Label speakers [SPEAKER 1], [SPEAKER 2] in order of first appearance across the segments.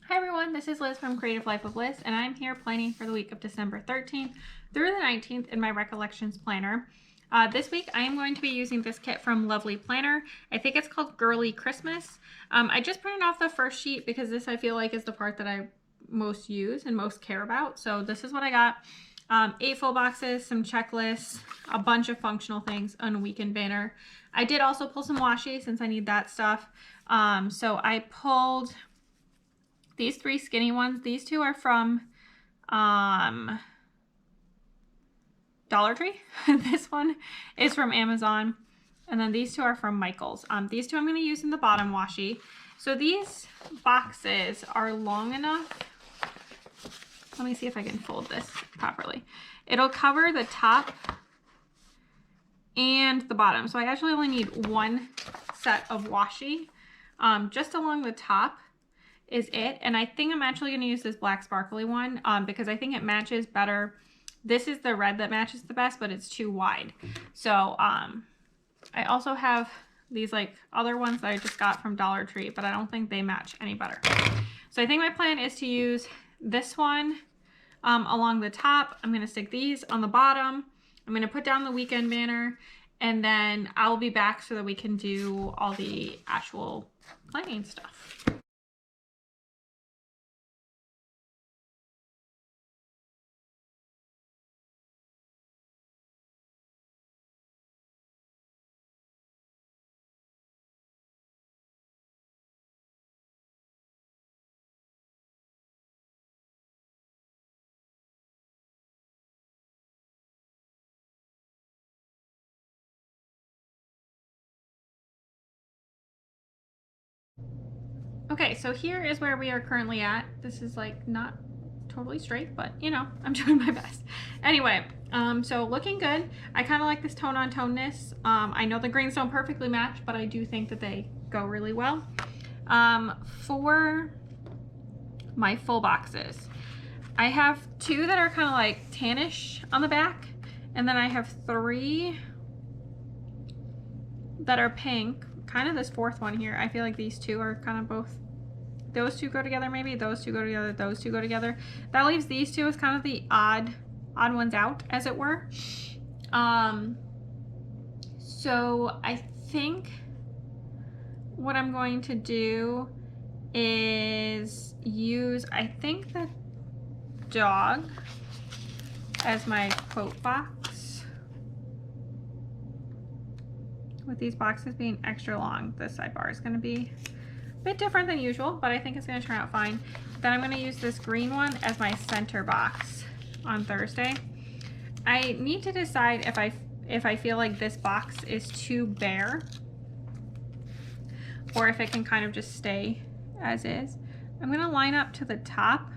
[SPEAKER 1] Hi everyone, this is Liz from Creative Life of Liz, and I'm here planning for the week of December 13th through the 19th in my Recollections planner. This week I am going to be using this kit from Lovely Planner. I think it's called Girly Christmas. I just printed off the first sheet because this I feel like is the part that I most use and most care about. So this is what I got. 8 full boxes, some checklists, a bunch of functional things, and a weekend banner. I did also pull some washi since I need that stuff. So I pulled these 3 skinny ones. These 2 are from Dollar Tree. This one is from Amazon. And then these 2 are from Michael's. These 2 I'm going to use in the bottom washi. So these boxes are long enough. Let me see if I can fold this properly. It'll cover the top and the bottom. So I actually only need 1 set of washi. Just along the top is it. And I think I'm actually going to use this black sparkly one because I think it matches better. This is the red that matches the best, but it's too wide. So I also have these like other ones that I just got from Dollar Tree, but I don't think they match any better. So I think my plan is to use this one along the top. I'm going to stick these on the bottom. I'm going to put down the weekend banner, and then I'll be back so that we can do all the actual planning stuff. Okay, so here is where we are currently at. This is like not totally straight, but you know, I'm doing my best. Anyway, so looking good. I kind of like this tone on toneness. I know the greens don't perfectly match, but I do think that they go really well. For my full boxes, I have 2 that are kind of like tannish on the back, and then I have 3 that are pink. Kind of this 4th one here. I feel like these 2 are kind of both. Those 2 go together, maybe. Those 2 go together. Those 2 go together. That leaves these 2 as kind of the odd ones out, as it were. So I think what I'm going to do is use, I think, the dog as my quote box. With these boxes being extra long, the sidebar is going to be a bit different than usual, but I think it's going to turn out fine. Then I'm going to use this green one as my center box on Thursday. I need to decide if I feel like this box is too bare or if it can kind of just stay as is. I'm going to line up to the top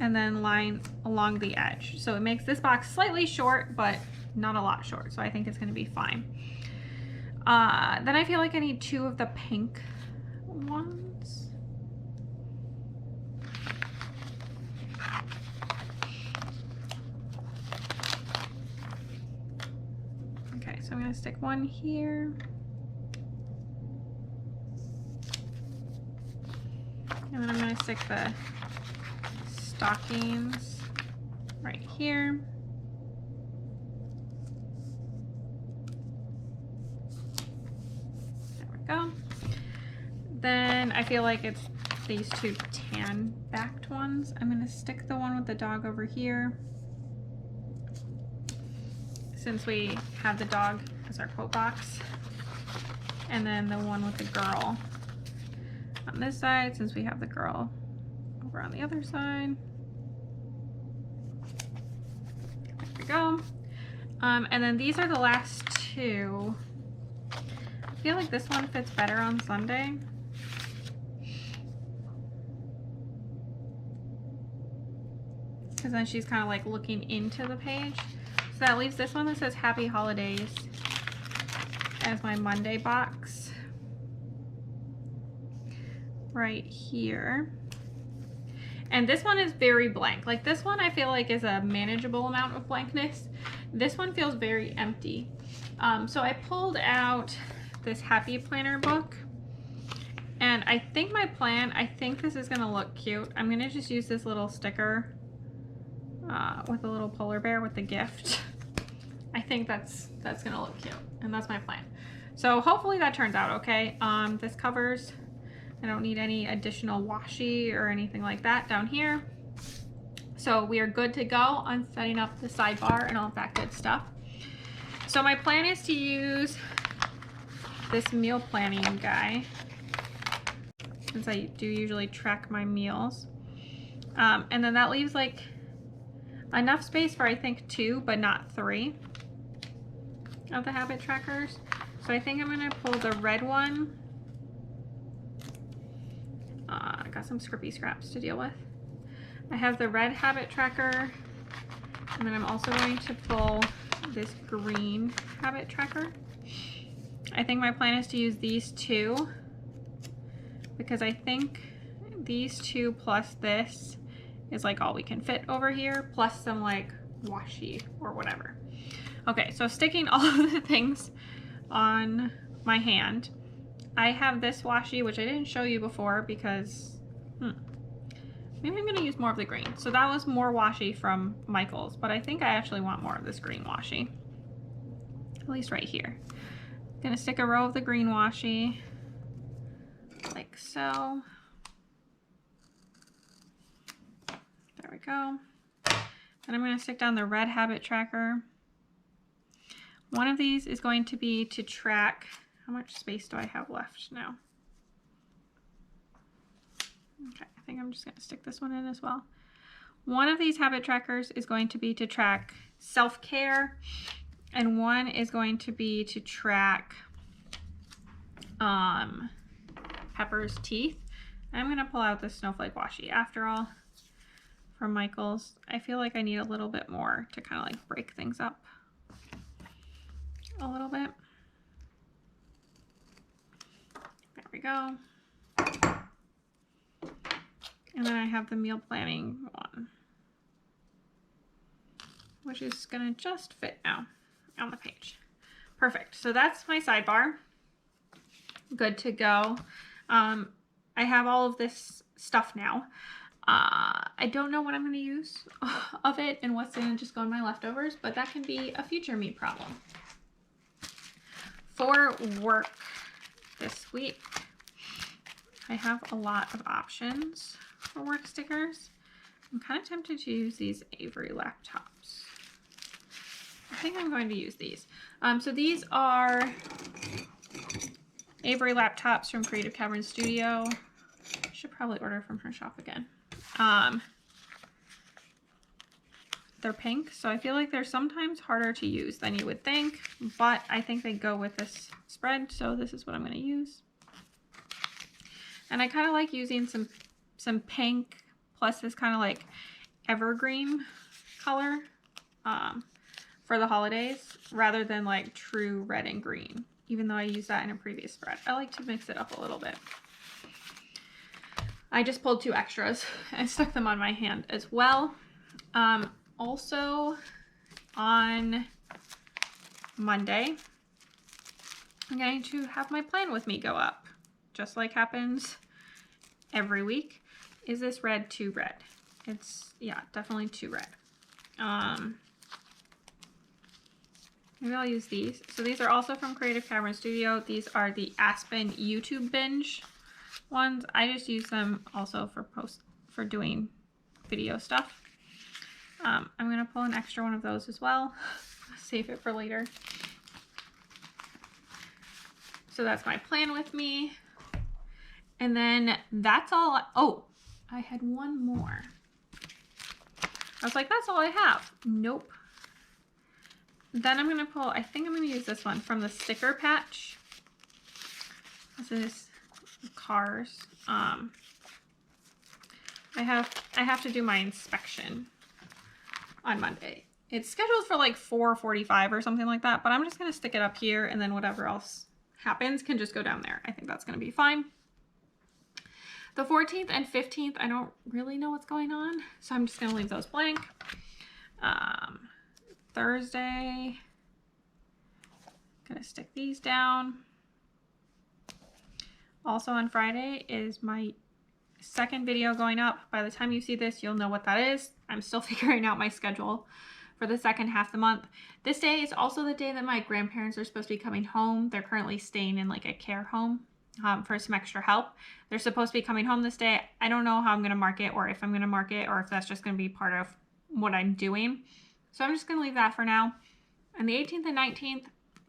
[SPEAKER 1] and then line along the edge. So it makes this box slightly short, but not a lot short. So I think it's going to be fine. Then I feel like I need 2 of the pink ones. Okay, so I'm going to stick 1 here. And then I'm going to stick the stockings right here. Go. Then I feel like it's these 2 tan backed ones. I'm going to stick the one with the dog over here, since we have the dog as our quote box, and then the one with the girl on this side, since we have the girl over on the other side. There we go. And then these are the last 2. I feel like this one fits better on Sunday. Because then she's kind of like looking into the page. So that leaves this one that says Happy Holidays as my Monday box. Right here. And this one is very blank. Like this one I feel like is a manageable amount of blankness. This one feels very empty. So I pulled out this Happy Planner book, and I think my plan, I think this is going to look cute. I'm going to just use this little sticker with a little polar bear with the gift. I think that's going to look cute, and that's my plan. So hopefully that turns out okay. This covers, I don't need any additional washi or anything like that down here. So we are good to go on setting up the sidebar and all of that good stuff. So my plan is to use this meal planning guy, since I do usually track my meals. And then that leaves like enough space for I think 2, but not 3 of the habit trackers. So I think I'm gonna pull the red one. I got some scrippy scraps to deal with. I have the red habit tracker, and then I'm also going to pull this green habit tracker. I think my plan is to use these 2 because I think these 2 plus this is like all we can fit over here, plus some like washi or whatever. Okay, so sticking all of the things on my hand, I have this washi, which I didn't show you before because maybe I'm gonna use more of the green. So that was more washi from Michael's, but I think I actually want more of this green washi, at least right here. I'm gonna stick a row of the green washi like so. There we go. And I'm gonna stick down the red habit tracker. One of these is going to be to track, how much space do I have left now? Okay, I think I'm just gonna stick this one in as well. One of these habit trackers is going to be to track self-care, and one is going to be to track Pepper's teeth. I'm gonna pull out this snowflake washi after all from Michael's. I feel like I need a little bit more to kind of like break things up a little bit. There we go. And then I have the meal planning one, which is gonna just fit now on the page. Perfect. So that's my sidebar. Good to go. I have all of this stuff now. I don't know what I'm going to use of it and what's going to just go in my leftovers, but that can be a future me problem. For work this week, I have a lot of options for work stickers. I'm kind of tempted to use these Avery laptops. I think I'm going to use these. So these are Avery laptops from Creative Cavern Studio. I should probably order from her shop again. They're pink, so I feel like they're sometimes harder to use than you would think, but I think they go with this spread, so this is what I'm going to use. And I kind of like using some pink plus this kind of like evergreen color for the holidays rather than like true red and green, even though I used that in a previous spread. I like to mix it up a little bit. I just pulled 2 extras and stuck them on my hand as well. Also on Monday, I'm going to have my plan with me go up, just like happens every week. Is this red too red? It's, yeah, definitely too red. Maybe I'll use these. So these are also from Creative Cavern Studio. These are the Aspen YouTube Binge ones. I just use them also for doing video stuff. I'm gonna pull an extra one of those as well. Save it for later. So that's my plan with me. And then that's all. Oh, I had one more. I was like, that's all I have. Nope. Then I'm gonna pull, I think I'm gonna use this one from the sticker patch. This is cars. I have to do my inspection on Monday. It's scheduled for like 4:45 or something like that, but I'm just gonna stick it up here, and then whatever else happens can just go down there. I think that's gonna be fine. The 14th and 15th, I don't really know what's going on, so I'm just gonna leave those blank. Thursday, gonna stick these down. Also on Friday is my second video going up. By the time you see this, you'll know what that is. I'm still figuring out my schedule for the second half of the month. This day is also the day that my grandparents are supposed to be coming home. They're currently staying in like a care home for some extra help. They're supposed to be coming home this day. I don't know how I'm going to mark it, or if I'm going to mark it, or if that's just going to be part of what I'm doing. So I'm just going to leave that for now. And the 18th and 19th,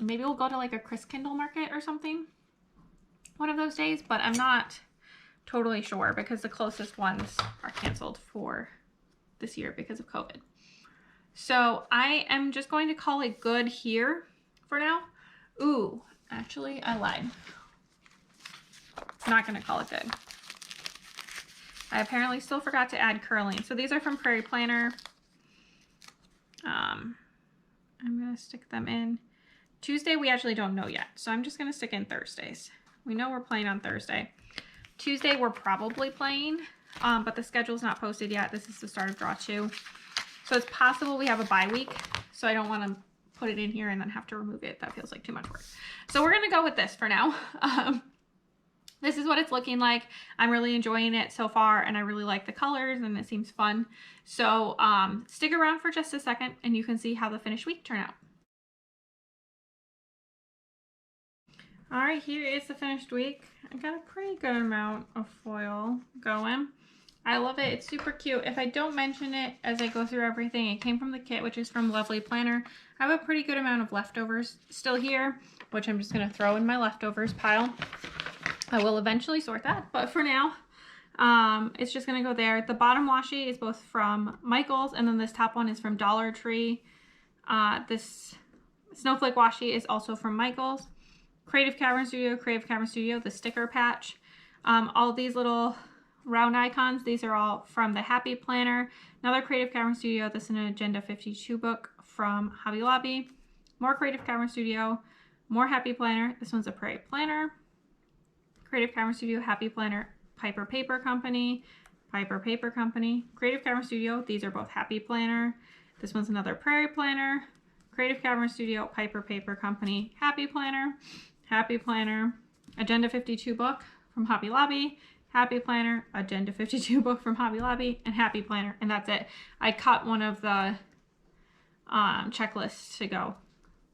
[SPEAKER 1] maybe we'll go to like a Christkindl market or something one of those days, but I'm not totally sure because the closest ones are canceled for this year because of COVID. So I am just going to call it good here for now. Ooh, actually I lied. I'm not going to call it good. I apparently still forgot to add curling. So these are from Prairie Planner. I'm going to stick them in. Tuesday we actually don't know yet, so I'm just going to stick in Thursdays. We know we're playing on Thursday. Tuesday we're probably playing, but the schedule's not posted yet. This is the start of draw 2. So it's possible we have a bye week, so I don't want to put it in here and then have to remove it. That feels like too much work. So we're going to go with this for now. This is what it's looking like. I'm really enjoying it so far, and I really like the colors, and it seems fun. So stick around for just a second, and you can see how the finished week turned out. All right, here is the finished week. I got a pretty good amount of foil going. I love it. It's super cute. If I don't mention it as I go through everything, it came from the kit, which is from Lovely Planner. I have a pretty good amount of leftovers still here, which I'm just going to throw in my leftovers pile. I will eventually sort that, but for now, it's just going to go there. The bottom washi is both from Michaels, and then this top one is from Dollar Tree. This snowflake washi is also from Michaels. Creative Cavern Studio, the sticker patch. All these little round icons, these are all from the Happy Planner. Another Creative Cavern Studio, this is an Agenda 52 book from Hobby Lobby. More Creative Cavern Studio, more Happy Planner. This one's a Prairie Planner. Creative Cavern Studio, Happy Planner, Piper Paper Company, Creative Cavern Studio. These are both Happy Planner. This one's another Prairie Planner. Creative Cavern Studio, Piper Paper Company, Happy Planner, Agenda 52 book from Hobby Lobby, Happy Planner, Agenda 52 book from Hobby Lobby, and Happy Planner, and that's it. I cut one of the checklists to go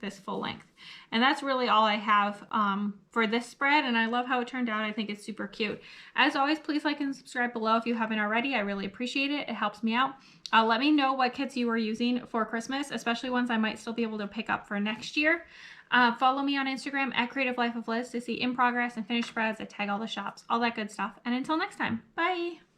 [SPEAKER 1] this full length. And that's really all I have for this spread, and I love how it turned out. I think it's super cute. As always, please like and subscribe below if you haven't already. I really appreciate it. It helps me out. Let me know what kits you are using for Christmas, especially ones I might still be able to pick up for next year. Follow me on Instagram at Creative Life of Liz to see in progress and finished spreads. I tag all the shops, all that good stuff. And until next time, bye!